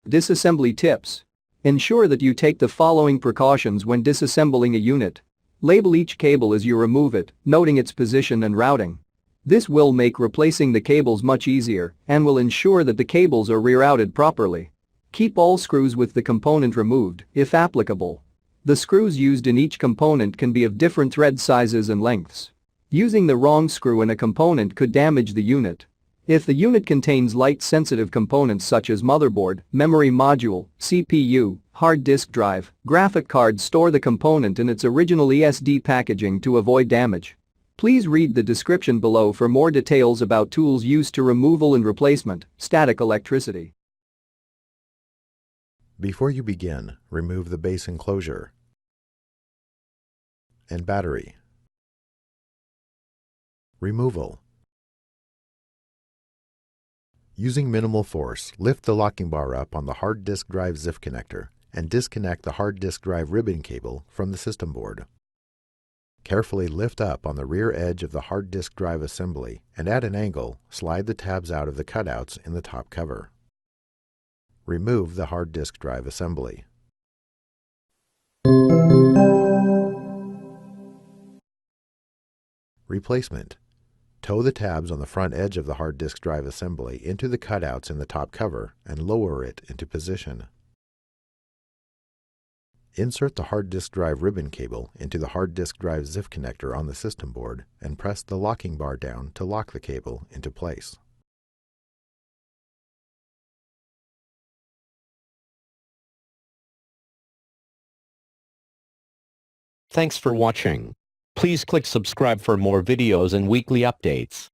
Disassembly tips. Ensure that you take the following precautions when disassembling a unit. Label each cable as you remove it, noting its position and routing. This will make replacing the cables much easier and will ensure that the cables are rerouted properly. Keep all screws with the component removed, if applicable. The screws used in each component can be of different thread sizes and lengths. Using the wrong screw in a component could damage the unit. If the unit contains light-sensitive components such as motherboard, memory module, CPU, hard disk drive, graphic card, store the component in its original ESD packaging to avoid damage. Please read the description below for more details about tools used to removal and replacement, static electricity. Before you begin, remove the base enclosure and battery. Removal. Using minimal force, lift the locking bar up on the hard disk drive ZIF connector and disconnect the hard disk drive ribbon cable from the system board. Carefully lift up on the rear edge of the hard disk drive assembly and at an angle, slide the tabs out of the cutouts in the top cover. Remove the hard disk drive assembly. Replacement. Tow the tabs on the front edge of the hard disk drive assembly into the cutouts in the top cover and lower it into position. Insert the hard disk drive ribbon cable into the hard disk drive ZIF connector on the system board and press the locking bar down to lock the cable into place. Thanks for watching. Please click subscribe for more videos and weekly updates.